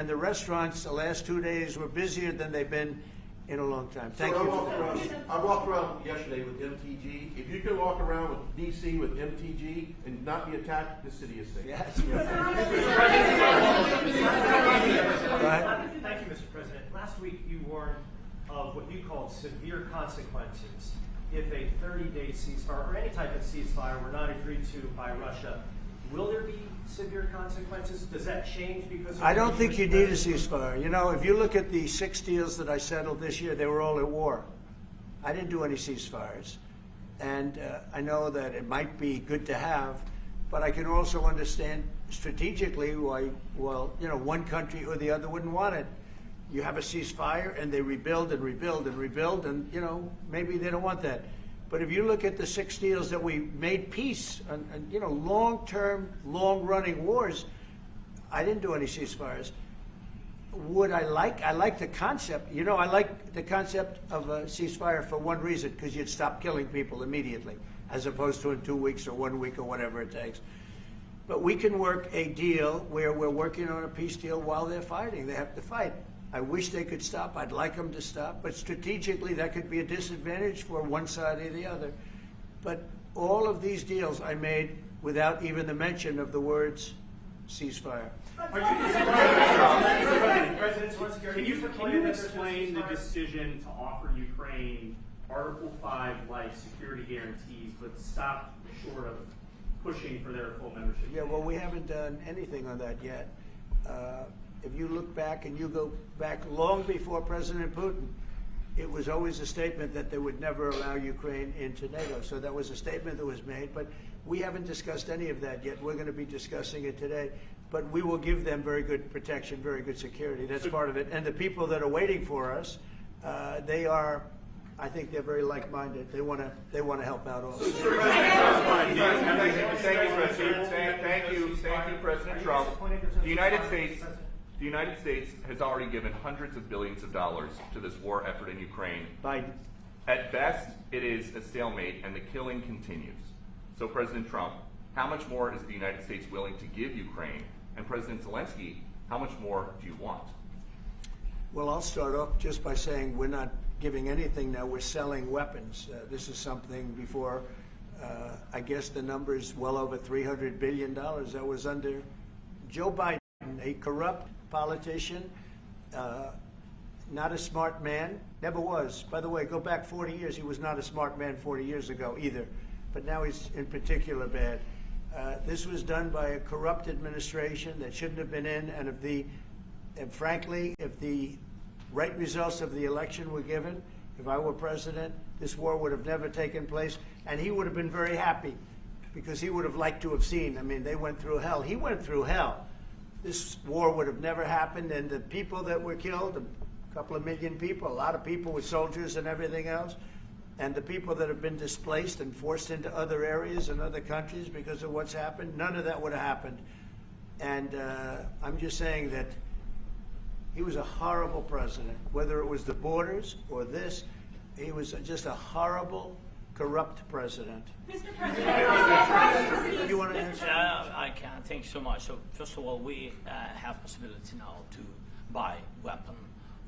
And the restaurants the last 2 days were busier than they've been in a long time. Thank so you. I walked around yesterday with MTG. If you can walk around with DC with MTG and not be attacked, this city is safe. Yes. Thank you, Mr. President. Last week you warned of what you called severe consequences if a 30-day ceasefire or any type of ceasefire were not agreed to by Russia. Will there be severe consequences? Does that change because of I don't think you need a ceasefire. You know, if you look at the 6 deals that I settled this year, they were all at war. I didn't do any ceasefires. And I know that it might be good to have, but I can also understand strategically why, well, you know, one country or the other wouldn't want it. You have a ceasefire and they rebuild and rebuild and rebuild, and, you know, maybe they don't want that. But if you look at the 6 deals that we made peace and you know, long-term, long-running wars, I didn't do any ceasefires. Would I like the concept. You know, I like the concept of a ceasefire for one reason, because you'd stop killing people immediately, as opposed to in 2 weeks or 1 week or whatever it takes. But we can work a deal where we're working on a peace deal while they're fighting. They have to fight. I wish they could stop. I'd like them to stop. But strategically, that could be a disadvantage for one side or the other. But all of these deals I made without even the mention of the words ceasefire. Can you explain the decision to offer Ukraine Article 5-like security guarantees, but stop short of pushing for their full membership? Yeah, well, we haven't done anything on that yet. If you look back and you go back long before President Putin, it was always a statement that they would never allow Ukraine into NATO. So that was a statement that was made, but we haven't discussed any of that yet. We're going to be discussing it today. But we will give them very good protection, very good security. That's part of it. And the people that are waiting for us, they are, I think they're very like-minded. They want to help out also. Thank you, President Trump. The United States has already given hundreds of billions of dollars to this war effort in Ukraine. Biden. At best, it is a stalemate, and the killing continues. So, President Trump, how much more is the United States willing to give Ukraine? And President Zelensky, how much more do you want? Well, I'll start off just by saying we're not giving anything now. We're selling weapons. This is something before, I guess the number is well over $300 billion. That was under Joe Biden, a corrupt politician, not a smart man, never was. By the way, go back 40 years, he was not a smart man 40 years ago either, but now he's in particular bad. This was done by a corrupt administration that shouldn't have been in, and frankly, if the right results of the election were given, if I were president, this war would have never taken place, and he would have been very happy, because he would have liked to have seen, I mean, they went through hell. He went through hell. This war would have never happened, and the people that were killed, a couple of million people, a lot of people with soldiers and everything else, and the people that have been displaced and forced into other areas and other countries because of what's happened, none of that would have happened. And I'm just saying that he was a horrible president, whether it was the borders or this. He was just a horrible, corrupt president. Mr. President, you want to answer? I can. Thank you so much. So first of all, we have possibility now to buy weapon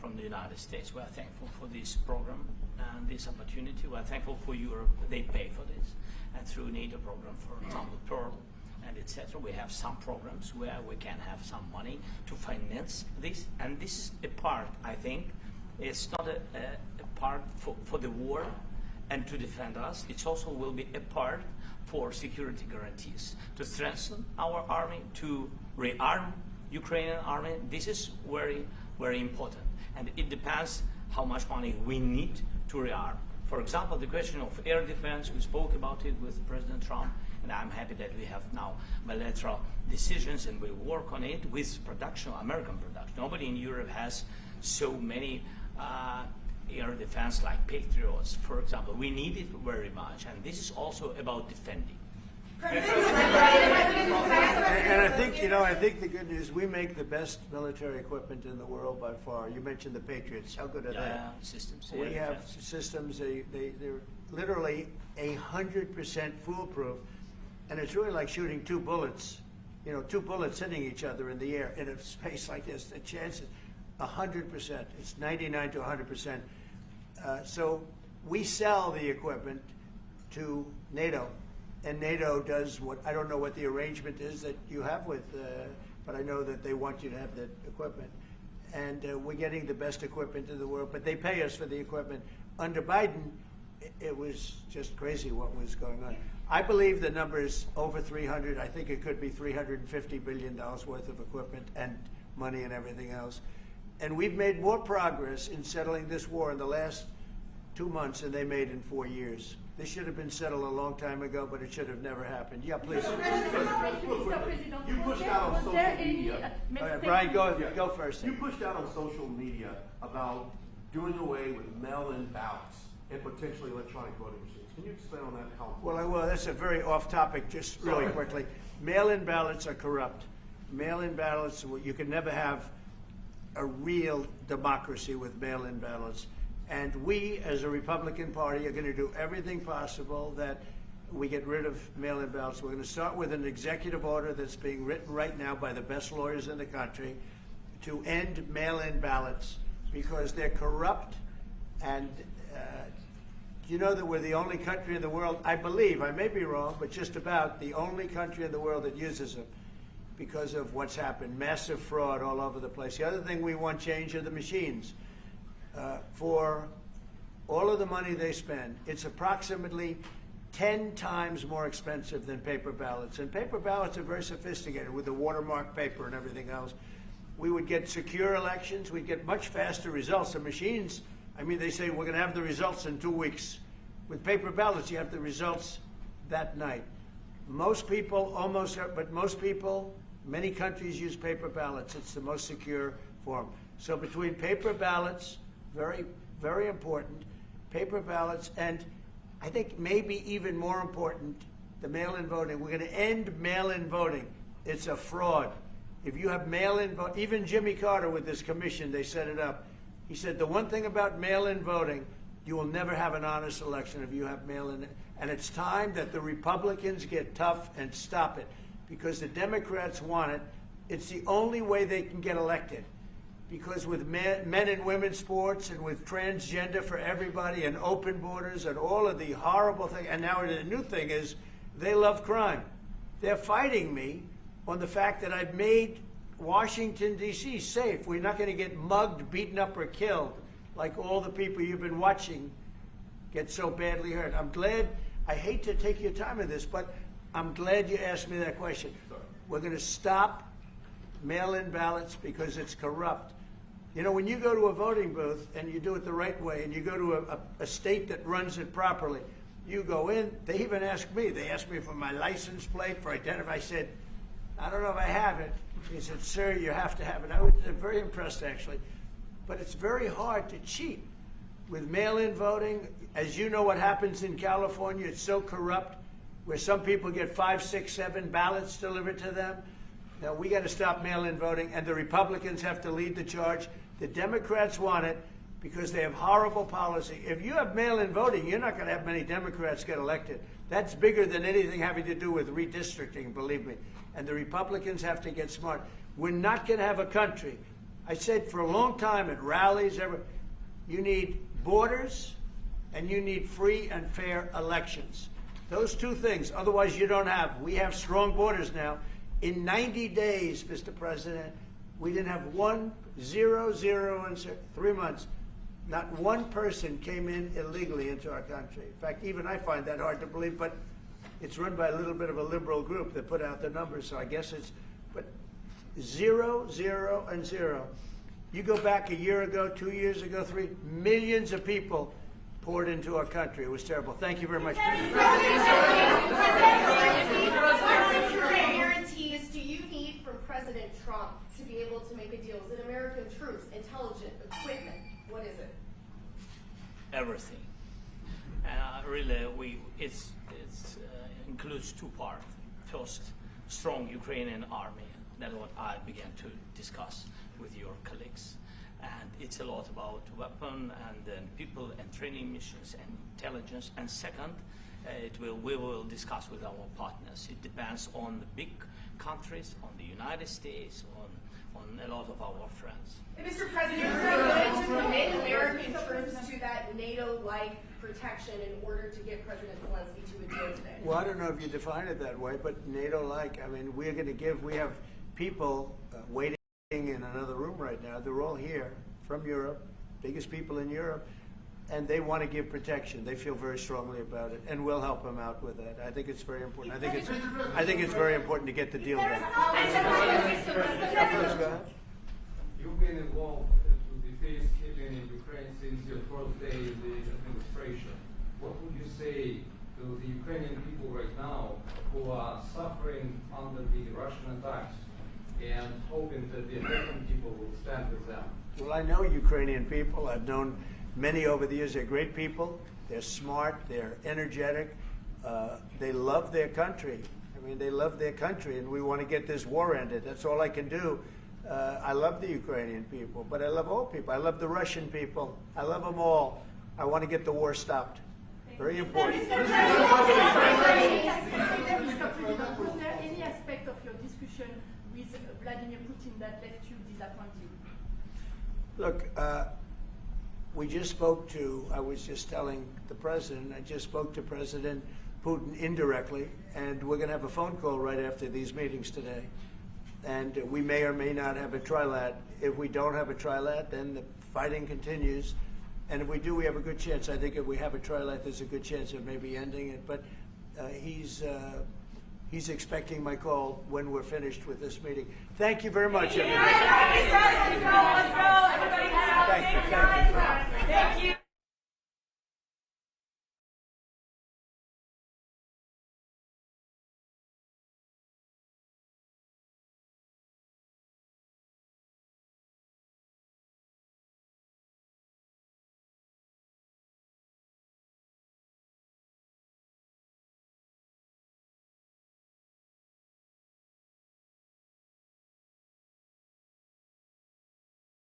from the United States. We are thankful for this program and this opportunity. We are thankful for Europe. They pay for this. And through NATO program, for example, Pearl and etc., we have some programs where we can have some money to finance this. And this is a part, I think, it's not a part for the war and to defend us. It also will be a part for security guarantees, to strengthen our army, to rearm Ukrainian army. This is very, very important. And it depends how much money we need to rearm. For example, the question of air defense, we spoke about it with President Trump, and I'm happy that we have now bilateral decisions and we work on it with production, American production. Nobody in Europe has so many air defense like Patriots, for example. We need it very much, and this is also about defending. And I think, you know, I think the good news, we make the best military equipment in the world by far. You mentioned the Patriots. How good are they? Systems. We have systems, they're literally 100% foolproof. And it's really like shooting 2 bullets you know, 2 bullets hitting each other in the air in a space like this. The chance is 100%. It's 99 to 100%. So we sell the equipment to NATO, and NATO does what, I don't know what the arrangement is that you have with, but I know that they want you to have that equipment. And we're getting the best equipment in the world, but they pay us for the equipment. Under Biden, it was just crazy what was going on. I believe the number is over 300. I think it could be $350 billion worth of equipment and money and everything else. And we've made more progress in settling this war in the last 2 months than they made in 4 years. This should have been settled a long time ago, but it should have never happened. Yeah, please. You pushed out on social media. All right, Brian, go first. You pushed out on social media about doing away with mail-in ballots and potentially electronic voting machines. Can you explain on that? How? Well, I will. That's a very off-topic, just really quickly. Mail-in ballots are corrupt. Mail-in ballots, you can never have a real democracy with mail-in ballots. And we, as a Republican Party, are going to do everything possible that we get rid of mail-in ballots. We're going to start with an executive order that's being written right now by the best lawyers in the country to end mail-in ballots because they're corrupt. And you know that we're the only country in the world, I believe, I may be wrong, but just about the only country in the world that uses them because of what's happened. Massive fraud all over the place. The other thing we want change are the machines. For all of the money they spend, it's approximately 10 times more expensive than paper ballots. And paper ballots are very sophisticated with the watermark paper and everything else. We would get secure elections. We'd get much faster results. The machines, I mean, they say we're going to have the results in 2 weeks. With paper ballots, you have the results that night. Most people, but most people, many countries use paper ballots. It's the most secure form. So between paper ballots, very, very important, paper ballots, and I think maybe even more important, the mail-in voting. We're going to end mail-in voting. It's a fraud. If you have mail-in vote, even Jimmy Carter with this commission, they set it up. He said the one thing about mail-in voting, you will never have an honest election if you have mail-in. And it's time that the Republicans get tough and stop it because the Democrats want it. It's the only way they can get elected. Because with men and women's sports and with transgender for everybody and open borders and all of the horrible things, and now the new thing is they love crime. They're fighting me on the fact that I've made Washington, D.C. safe. We're not going to get mugged, beaten up, or killed like all the people you've been watching get so badly hurt. I'm glad, I hate to take your time with this, but I'm glad you asked me that question. We're going to stop mail-in ballots because it's corrupt. You know, when you go to a voting booth and you do it the right way and you go to a state that runs it properly, you go in, they even ask me, they asked me for my license plate, for identify. I said, I don't know if I have it. He said, sir, you have to have it. I was very impressed, actually. But it's very hard to cheat with mail-in voting. As you know what happens in California, it's so corrupt, where some people get 5, 6, 7 ballots delivered to them. Now, we got to stop mail-in voting, and the Republicans have to lead the charge. The Democrats want it because they have horrible policy. If you have mail-in voting, you're not going to have many Democrats get elected. That's bigger than anything having to do with redistricting, believe me. And the Republicans have to get smart. We're not going to have a country. I said for a long time at rallies, you need borders and you need free and fair elections. Those two things, otherwise you don't have. We have strong borders now. In 90 days, Mr. President, we didn't have 0 in 3 months. Not one person came in illegally into our country. In fact, even I find that hard to believe, but it's run by a little bit of a liberal group that put out the numbers, so I guess it's, but 0, 0, and 0. You go back a year ago, 2 years ago, 3 millions of people poured into our country. It was terrible. Thank you very much. What guarantees do you need from President Trump to be able to make a deal? Is it American troops, intelligence, equipment? What is it? Everything. And really, it includes 2 parts. First, strong Ukrainian army. That's what I began to discuss with your colleagues. And it's a lot about weapon and people and training missions and intelligence. And second, we will discuss with our partners. It depends on the big countries, on the United States, on a lot of our friends. Mr. President, are you willing to commit American troops to that NATO-like protection in order to get President Zelensky to a deal today? Well, I don't know if you define it that way, but NATO-like, I mean, we have people waiting in another room right now. They're all here from Europe, biggest people in Europe, and they want to give protection. They feel very strongly about it, and we'll help them out with that. I think it's very important. I think it's very important to get the deal done. You've been involved to the peacekeeping in Ukraine since your first day in the administration. What would you say to the Ukrainian people right now who are suffering under the Russian attacks and hoping that the American people will stand with them? Well, I know Ukrainian people. I've known many over the years. They're great people. They're smart. They're energetic. They love their country. I mean, they love their country, and we want to get this war ended. That's all I can do. I love the Ukrainian people, but I love all people. I love the Russian people. I love them all. I want to get the war stopped. Very important. Mr. President, was there any aspect of your discussion with Vladimir Putin that left you disappointed? Look, we just spoke to, I was just telling the president, I just spoke to President Putin indirectly, and we're going to have a phone call right after these meetings today. And we may or may not have a trilat. If we don't have a trilat, then the fighting continues. And if we do, we have a good chance. I think if we have a trilat, there's a good chance of maybe ending it. But he's expecting my call when we're finished with this meeting. Thank you very much, everybody.